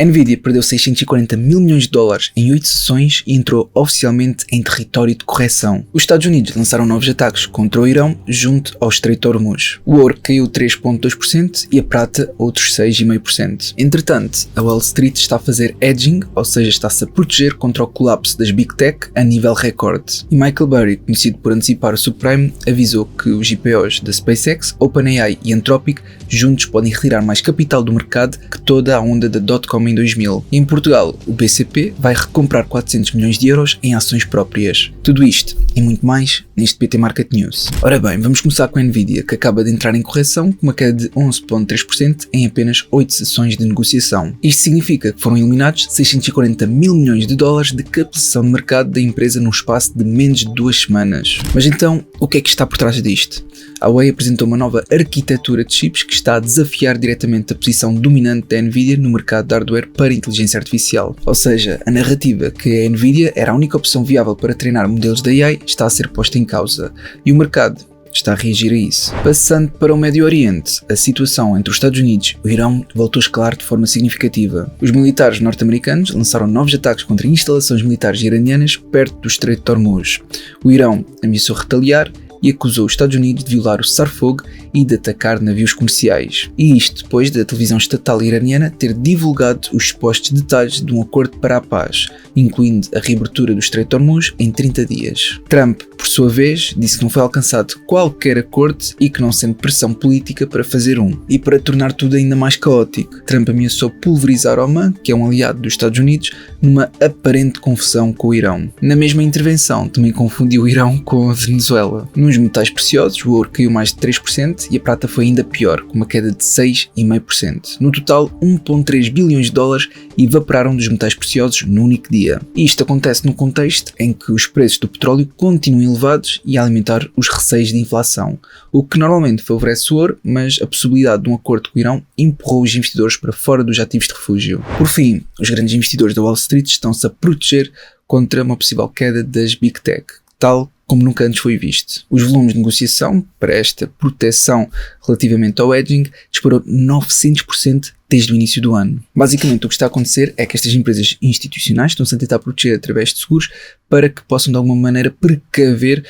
A Nvidia perdeu 640 mil milhões de dólares em 8 sessões e entrou oficialmente em território de correção. Os Estados Unidos lançaram novos ataques contra o Irão junto ao Estreito de Hormuz. O ouro caiu 3,2% e a prata outros 6,5%. Entretanto, a Wall Street está a fazer hedging, ou seja, está-se a proteger contra o colapso das Big Tech a nível recorde. E Michael Burry, conhecido por antecipar o subprime, avisou que os IPOs da SpaceX, OpenAI e Anthropic juntos podem retirar mais capital do mercado que toda a onda da dot-com em 2000. E em Portugal, o BCP vai recomprar 400 milhões de euros em ações próprias. Tudo isto e muito mais neste PT Market News. Ora bem, vamos começar com a Nvidia, que acaba de entrar em correção com uma queda de 11,3% em apenas 8 sessões de negociação. Isto significa que foram eliminados 640 mil milhões de dólares de capitalização de mercado da empresa num espaço de menos de 2 semanas. Mas então, o que é que está por trás disto? A Huawei apresentou uma nova arquitetura de chips que está a desafiar diretamente a posição dominante da Nvidia no mercado de hardware para inteligência artificial. Ou seja, a narrativa que a Nvidia era a única opção viável para treinar modelos da AI está a ser posta em causa. E o mercado está a reagir a isso. Passando para o Médio Oriente, a situação entre os Estados Unidos e o Irão voltou a escalar de forma significativa. Os militares norte-americanos lançaram novos ataques contra instalações militares iranianas perto do Estreito de Hormuz. O Irão ameaçou retaliar e acusou os Estados Unidos de violar o cessar-fogo e de atacar navios comerciais. E isto depois da televisão estatal iraniana ter divulgado os supostos detalhes de um acordo para a paz, incluindo a reabertura do Estreito de Hormuz em 30 dias. Trump, por sua vez, disse que não foi alcançado qualquer acordo e que não sente pressão política para fazer um. E para tornar tudo ainda mais caótico, Trump ameaçou pulverizar Oman, que é um aliado dos Estados Unidos, numa aparente confusão com o Irão. Na mesma intervenção, também confundiu o Irão com a Venezuela. Nos metais preciosos, o ouro caiu mais de 3% e a prata foi ainda pior, com uma queda de 6,5%. No total, 1,3 bilhões de dólares evaporaram dos metais preciosos no único dia. E isto acontece num contexto em que os preços do petróleo continuam elevados e a alimentar os receios de inflação, o que normalmente favorece o ouro, mas a possibilidade de um acordo com o Irão empurrou os investidores para fora dos ativos de refúgio. Por fim, os grandes investidores da Wall Street estão-se a proteger contra uma possível queda das Big Tech, tal como nunca antes foi visto. Os volumes de negociação para esta proteção relativamente ao hedging disparou 900% desde o início do ano. Basicamente o que está a acontecer é que estas empresas institucionais estão-se a tentar proteger através de seguros para que possam de alguma maneira precaver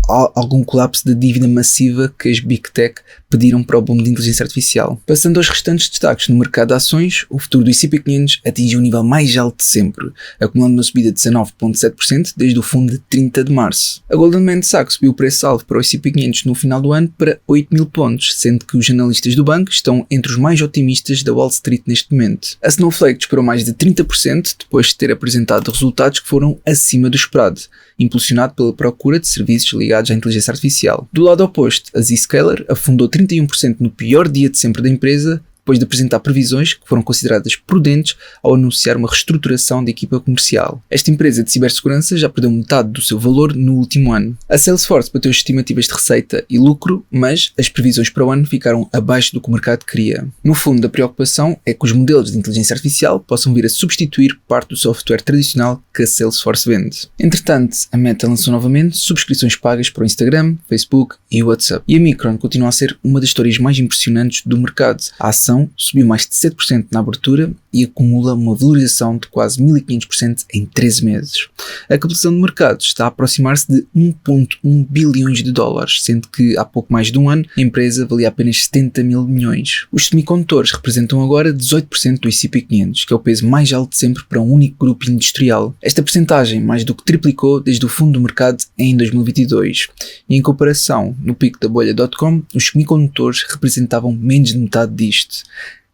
algum colapso da dívida massiva que as Big Tech pediram para o boom de inteligência artificial. Passando aos restantes destaques no mercado de ações, o futuro do S&P 500 atingiu o nível mais alto de sempre, acumulando uma subida de 19,7% desde o fundo de 30 de março. A Goldman Sachs subiu o preço-alvo para o S&P 500 no final do ano para 8.000 pontos, sendo que os analistas do banco estão entre os mais otimistas da Wall Street neste momento. A Snowflake disparou mais de 30% depois de ter apresentado resultados que foram acima do esperado, impulsionado pela procura de serviços ligados à inteligência artificial. Do lado oposto, a Zscaler afundou 31% no pior dia de sempre da empresa, depois de apresentar previsões que foram consideradas prudentes ao anunciar uma reestruturação da equipa comercial. Esta empresa de cibersegurança já perdeu metade do seu valor no último ano. A Salesforce bateu as estimativas de receita e lucro, mas as previsões para o ano ficaram abaixo do que o mercado queria. No fundo, a preocupação é que os modelos de inteligência artificial possam vir a substituir parte do software tradicional que a Salesforce vende. Entretanto, a Meta lançou novamente subscrições pagas para o Instagram, Facebook e o WhatsApp. E a Micron continua a ser uma das histórias mais impressionantes do mercado. A ação subiu mais de 7% na abertura e acumula uma valorização de quase 1.500% em 13 meses. A capitalização de mercado está a aproximar-se de 1,1 bilhões de dólares, sendo que há pouco mais de um ano a empresa valia apenas 70 mil milhões. Os semicondutores representam agora 18% do S&P 500, que é o peso mais alto de sempre para um único grupo industrial. Esta percentagem mais do que triplicou desde o fundo do mercado em 2022. E em comparação, no pico da bolha .com, os semicondutores representavam menos de metade disto.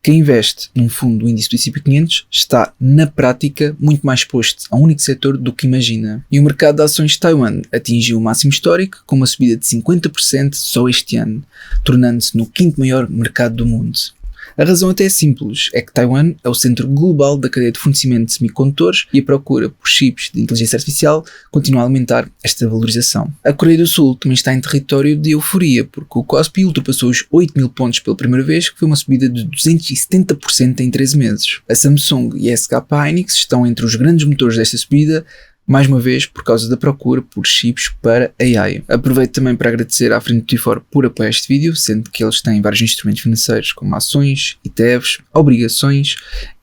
Quem investe num fundo do índice do S&P 500 está, na prática, muito mais exposto a um único setor do que imagina. E o mercado de ações de Taiwan atingiu o máximo histórico com uma subida de 50% só este ano, tornando-se no quinto maior mercado do mundo. A razão até é simples, é que Taiwan é o centro global da cadeia de fornecimento de semicondutores e a procura por chips de inteligência artificial continua a alimentar esta valorização. A Coreia do Sul também está em território de euforia, porque o Kospi ultrapassou os 8.000 pontos pela primeira vez, que foi uma subida de 270% em 13 meses. A Samsung e a SK Hynix estão entre os grandes motores desta subida, mais uma vez por causa da procura por chips para AI. Aproveito também para agradecer à Frente24 por apoiar este vídeo, sendo que eles têm vários instrumentos financeiros como ações, ETFs, obrigações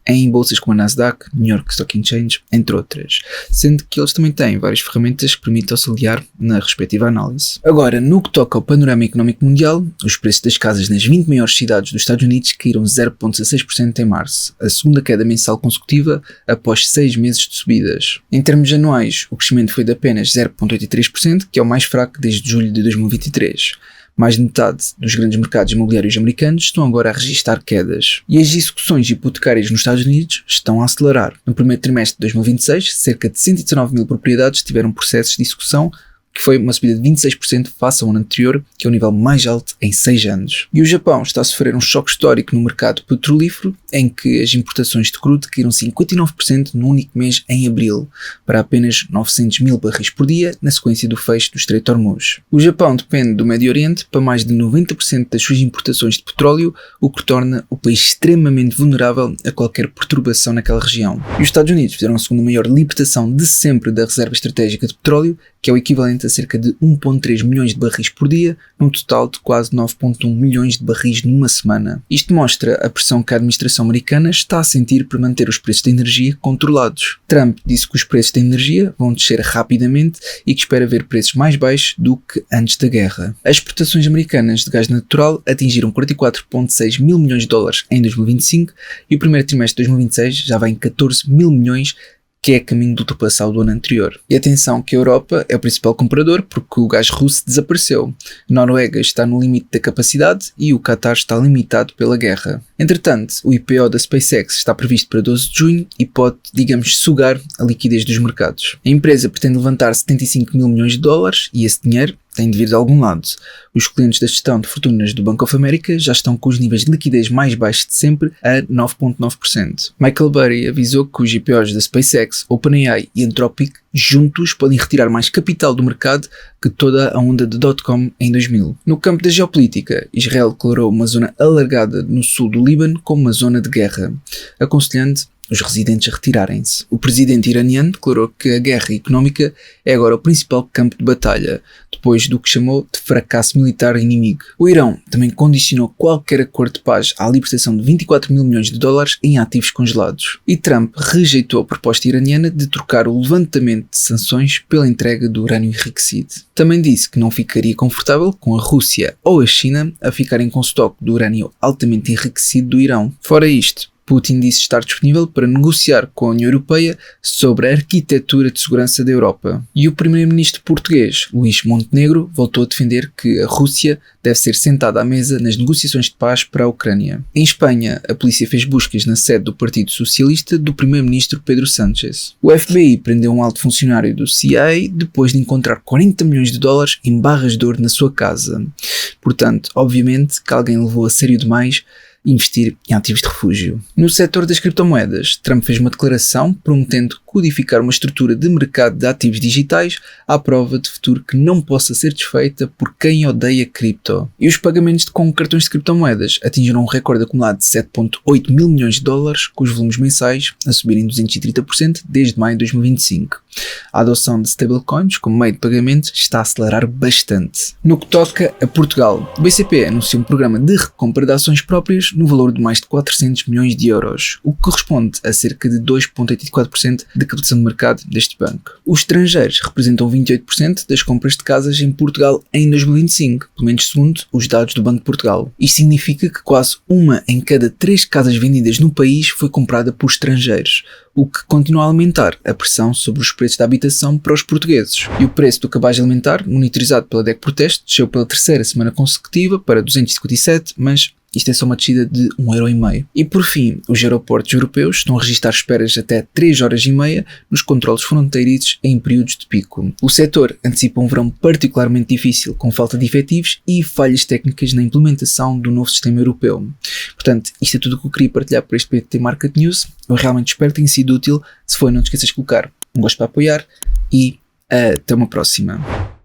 em bolsas como a Nasdaq, New York Stock Exchange, entre outras, sendo que eles também têm várias ferramentas que permitem auxiliar na respectiva análise. Agora, no que toca ao panorama económico mundial, os preços das casas nas 20 maiores cidades dos Estados Unidos caíram 0,16% em março, a segunda queda mensal consecutiva após 6 meses de subidas. Em termos anuais, o crescimento foi de apenas 0,83%, que é o mais fraco desde julho de 2023. Mais de metade dos grandes mercados imobiliários americanos estão agora a registrar quedas. E as execuções hipotecárias nos Estados Unidos estão a acelerar. No primeiro trimestre de 2026, cerca de 119 mil propriedades tiveram processos de execução, que foi uma subida de 26% face ao ano anterior, que é o nível mais alto em 6 anos. E o Japão está a sofrer um choque histórico no mercado petrolífero, em que as importações de crudo caíram 59% no único mês em abril, para apenas 900 mil barris por dia, na sequência do fecho do Estreito de Hormuz. O Japão depende do Médio Oriente para mais de 90% das suas importações de petróleo, o que torna o país extremamente vulnerável a qualquer perturbação naquela região. E os Estados Unidos fizeram a segunda maior libertação de sempre da reserva estratégica de petróleo, que é o equivalente a cerca de 1,3 milhões de barris por dia, num total de quase 9,1 milhões de barris numa semana. Isto mostra a pressão que a administração americana está a sentir para manter os preços da energia controlados. Trump disse que os preços da energia vão descer rapidamente e que espera ver preços mais baixos do que antes da guerra. As exportações americanas de gás natural atingiram 44,6 mil milhões de dólares em 2025 e o primeiro trimestre de 2026 já vai em 14 mil milhões, que é caminho de ultrapassar o do ano anterior. E atenção que a Europa é o principal comprador porque o gás russo desapareceu. A Noruega está no limite da capacidade e o Qatar está limitado pela guerra. Entretanto, o IPO da SpaceX está previsto para 12 de junho e pode, digamos, sugar a liquidez dos mercados. A empresa pretende levantar 75 mil milhões de dólares e esse dinheiro tem de vir de algum lado. Os clientes da gestão de fortunas do Bank of America já estão com os níveis de liquidez mais baixos de sempre a 9,9%. Michael Burry avisou que os IPOs da SpaceX, OpenAI e Anthropic juntos podem retirar mais capital do mercado que toda a onda de dot-com em 2000. No campo da geopolítica, Israel declarou uma zona alargada no sul do Líbano como uma zona de guerra, aconselhando os residentes a retirarem-se. O presidente iraniano declarou que a guerra económica é agora o principal campo de batalha, depois do que chamou de fracasso militar inimigo. O Irão também condicionou qualquer acordo de paz à libertação de 24 mil milhões de dólares em ativos congelados. E Trump rejeitou a proposta iraniana de trocar o levantamento de sanções pela entrega do urânio enriquecido. Também disse que não ficaria confortável com a Rússia ou a China a ficarem com estoque do urânio altamente enriquecido do Irão. Fora isto, Putin disse estar disponível para negociar com a União Europeia sobre a arquitetura de segurança da Europa. E o primeiro-ministro português, Luís Montenegro, voltou a defender que a Rússia deve ser sentada à mesa nas negociações de paz para a Ucrânia. Em Espanha, a polícia fez buscas na sede do Partido Socialista do primeiro-ministro Pedro Sánchez. O FBI prendeu um alto funcionário do CIA depois de encontrar 40 milhões de dólares em barras de ouro na sua casa. Portanto, obviamente que alguém levou a sério demais investir em ativos de refúgio. No setor das criptomoedas, Trump fez uma declaração prometendo codificar uma estrutura de mercado de ativos digitais à prova de futuro que não possa ser desfeita por quem odeia cripto. E os pagamentos com cartões de criptomoedas atingiram um recorde acumulado de 7,8 mil milhões de dólares, com os volumes mensais a subirem 230% desde maio de 2025. A adoção de stablecoins como meio de pagamento está a acelerar bastante. No que toca a Portugal, o BCP anunciou um programa de recompra de ações próprias no valor de mais de 400 milhões de euros, o que corresponde a cerca de 2,84% da captação de mercado deste banco. Os estrangeiros representam 28% das compras de casas em Portugal em 2025, pelo menos segundo os dados do Banco de Portugal. Isto significa que quase uma em cada 3 casas vendidas no país foi comprada por estrangeiros, o que continua a aumentar a pressão sobre os preços da habitação para os portugueses. E o preço do cabaz alimentar, monitorizado pela DEC Proteste, desceu pela terceira semana consecutiva para 257, mas isto é só uma descida de 1,5€. E por fim, os aeroportos europeus estão a registrar esperas até 3 horas e meia nos controlos fronteiriços em períodos de pico. O setor antecipa um verão particularmente difícil, com falta de efetivos e falhas técnicas na implementação do novo sistema europeu. Portanto, isto é tudo o que eu queria partilhar por este PT Market News. Eu realmente espero que tenha sido útil. Se foi, não te esqueças de colocar um gosto para apoiar e até uma próxima.